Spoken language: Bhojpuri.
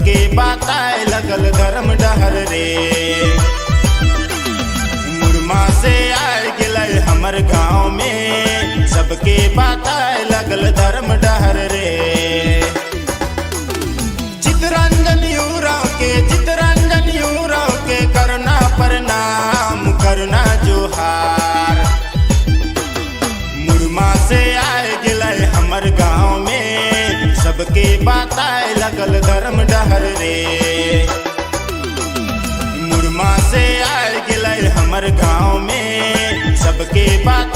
सबके बताए लगल धर्म डहर रे। मुरमा से आए गिले हमर गाँव में, सबके बताए लगल धर्म डहर रे। चितरंजन यूराव के करना प्रणाम करना जोहार। मुरमा से आए गिले हमर गाँव में, सबके बताए लगल धर्म डहर रे। मुरमा से आए गिले हमर गाँव में, सबके बात